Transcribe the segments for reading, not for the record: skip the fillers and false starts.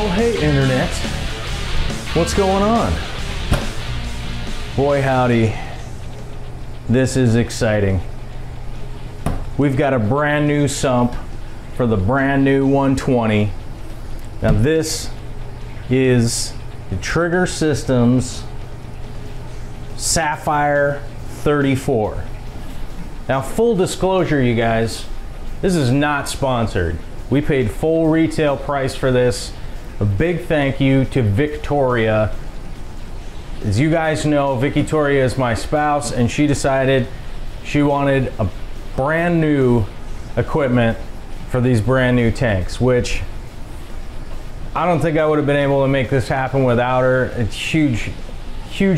Oh, hey, Internet. What's going on? Boy, howdy. This is exciting. We've got a brand new sump for the brand new 120. Now, this is the Trigger Systems Sapphire 34. Now, full disclosure, you guys, this is not sponsored. We paid full retail price for this. A big thank you to Victoria. As you guys know, Victoria is my spouse, and she decided she wanted a brand new equipment for these brand new tanks, which I don't think I would have been able to make this happen without her. It's huge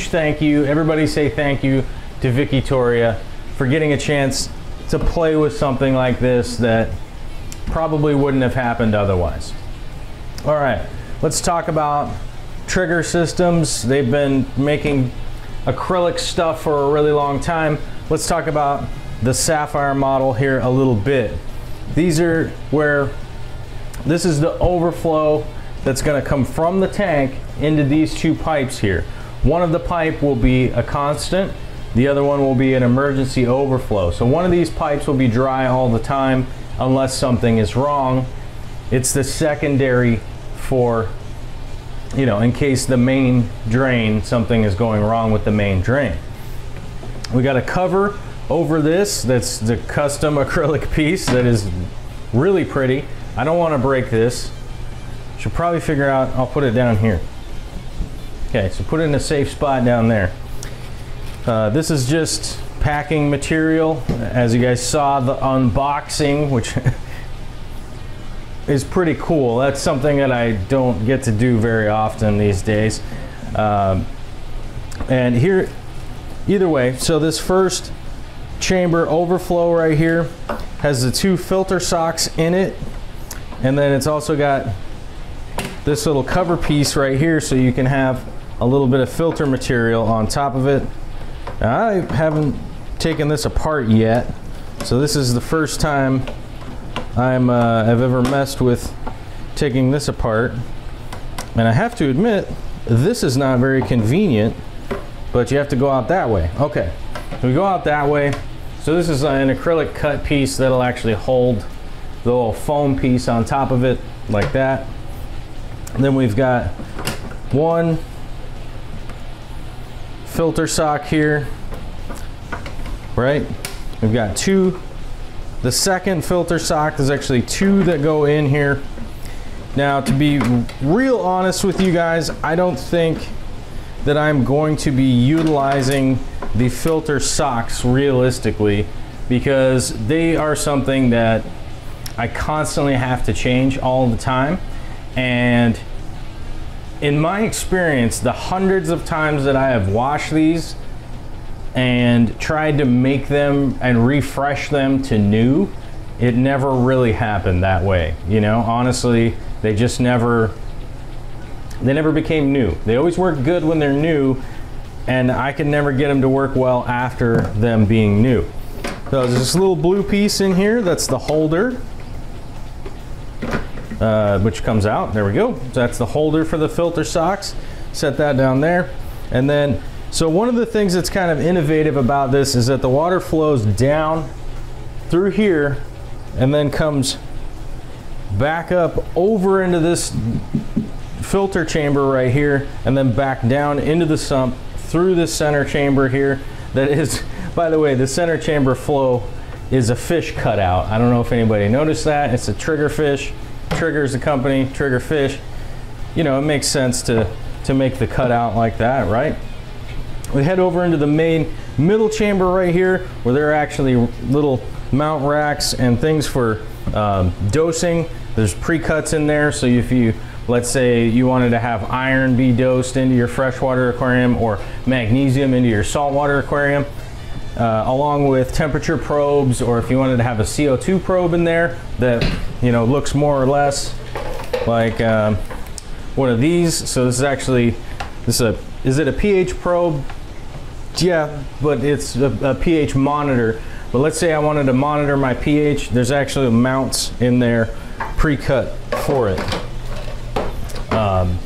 thank you. Everybody say thank you to Victoria for getting a chance to play with something like this that probably wouldn't have happened otherwise. All right, let's talk about Trigger Systems. They've been making acrylic stuff for a really long time. Let's talk about the Sapphire model here a little bit. These are where this is the overflow that's going to come from the tank into these two pipes here. One of the pipe will be a constant, the other one will be an emergency overflow. So one of these pipes will be dry all the time unless something is wrong. It's the secondary for, you know, in case the main drain, something is going wrong with the main drain. We got a cover over this that's the custom acrylic piece that is really pretty. I don't want to break this. Should probably figure out, I'll put it down here. Okay, so put it in a safe spot down there. This is just packing material. As you guys saw, the unboxing, which is pretty cool. That's something that I don't get to do very often these days. And here, either way, so this first chamber overflow right here has the two filter socks in it, and then it's also got this little cover piece right here so you can have a little bit of filter material on top of it. Now, I haven't taken this apart yet, so this is the first time I've ever messed with taking this apart, and I have to admit this is not very convenient, but you have to go out that way. Okay, so we go out that way. So this is an acrylic cut piece that'll actually hold the little foam piece on top of it like that. And then we've got one filter sock here, right? We've got two. The second filter sock, there's actually two that go in here. Now, to be real honest with you guys, I don't think that I'm going to be utilizing the filter socks realistically, because they are something that I constantly have to change all the time. And in my experience, the hundreds of times that I have washed these and tried to make them and refresh them to new, it never really happened that way. You know, honestly, they just never became new. They always work good when they're new, and I can never get them to work well after them being new. So there's this little blue piece in here, that's the holder, which comes out. There we go. So that's the holder for the filter socks. Set that down there. And then, so one of the things that's kind of innovative about this is that the water flows down through here and then comes back up over into this filter chamber right here, and then back down into the sump through this center chamber here. That is, by the way, the center chamber flow is a fish cutout. I don't know if anybody noticed that. It's a trigger fish. Trigger's the company, Trigger Fish. You know, it makes sense to make the cutout like that, right? We head over into the main middle chamber right here, where there are actually little mount racks and things for dosing. There's pre-cuts in there, so if you, let's say you wanted to have iron be dosed into your freshwater aquarium or magnesium into your saltwater aquarium, along with temperature probes, or if you wanted to have a CO2 probe in there that, you know, looks more or less like one of these. So this is actually, is it a pH probe? Yeah, but it's a pH monitor. But let's say I wanted to monitor my pH, there's actually mounts in there pre-cut for it.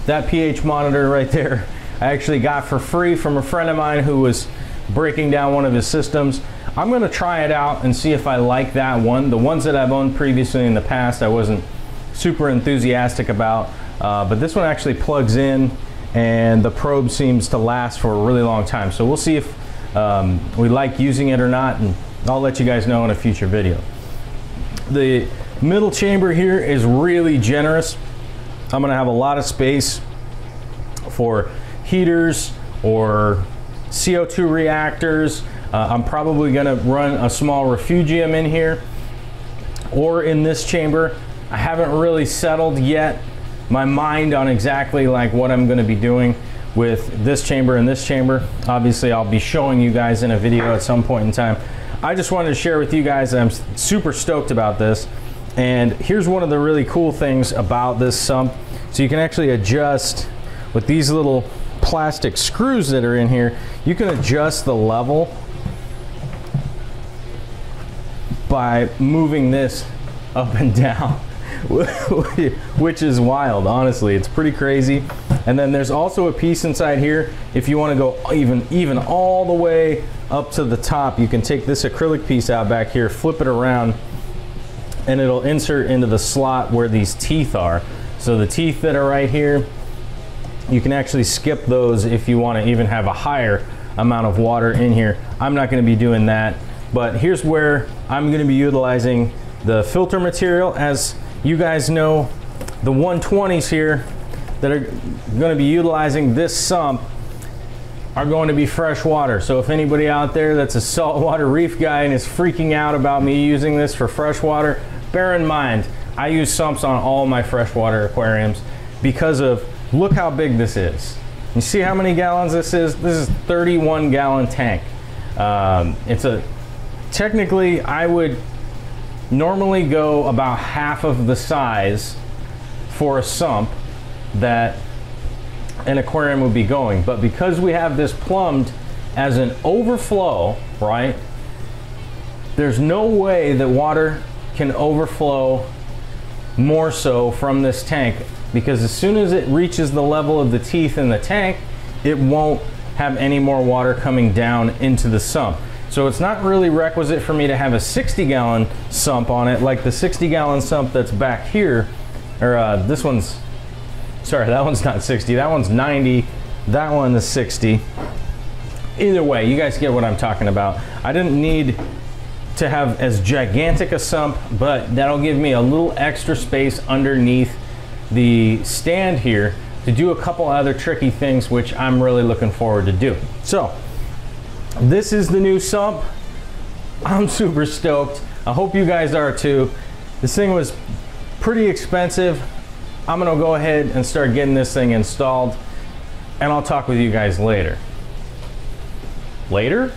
That pH monitor right there, I actually got for free from a friend of mine who was breaking down one of his systems. I'm gonna try it out and see if I like that one. The ones that I've owned previously in the past, I wasn't super enthusiastic about, but this one actually plugs in and the probe seems to last for a really long time. So we'll see if we like using it or not, and I'll let you guys know in a future video. The middle chamber here is really generous. I'm gonna have a lot of space for heaters or CO2 reactors. I'm probably gonna run a small refugium in here or in this chamber. I haven't really settled yet my mind on exactly like what I'm gonna be doing with this chamber and this chamber. Obviously, I'll be showing you guys in a video at some point in time. I just wanted to share with you guys that I'm super stoked about this. And here's one of the really cool things about this sump. So you can actually adjust with these little plastic screws that are in here. You can adjust the level by moving this up and down, which is wild, honestly. It's pretty crazy. And then there's also a piece inside here. If you want to go even all the way up to the top, you can take this acrylic piece out back here, flip it around, and it'll insert into the slot where these teeth are. So the teeth that are right here, you can actually skip those if you want to even have a higher amount of water in here. I'm not going to be doing that, but here's where I'm going to be utilizing the filter material. As you guys know, the 120s here that are going to be utilizing this sump are going to be fresh water. So if anybody out there that's a saltwater reef guy and is freaking out about me using this for fresh water, bear in mind, I use sumps on all my freshwater aquariums because of, look how big this is. You see how many gallons this is? This is 31 gallon tank. Technically I would normally go about half of the size for a sump that an aquarium would be going, but because we have this plumbed as an overflow, right, there's no way that water can overflow more so from this tank, because as soon as it reaches the level of the teeth in the tank, it won't have any more water coming down into the sump. So it's not really requisite for me to have a 60-gallon sump on it, like the 60-gallon sump that's back here, or this one's, sorry, that one's not 60, that one's 90, that one is 60. Either way, you guys get what I'm talking about. I didn't need to have as gigantic a sump, but that'll give me a little extra space underneath the stand here to do a couple other tricky things, which I'm really looking forward to do. So this is the new sump. I'm super stoked. I hope you guys are too. This thing was pretty expensive. I'm gonna go ahead and start getting this thing installed, and I'll talk with you guys later. Later?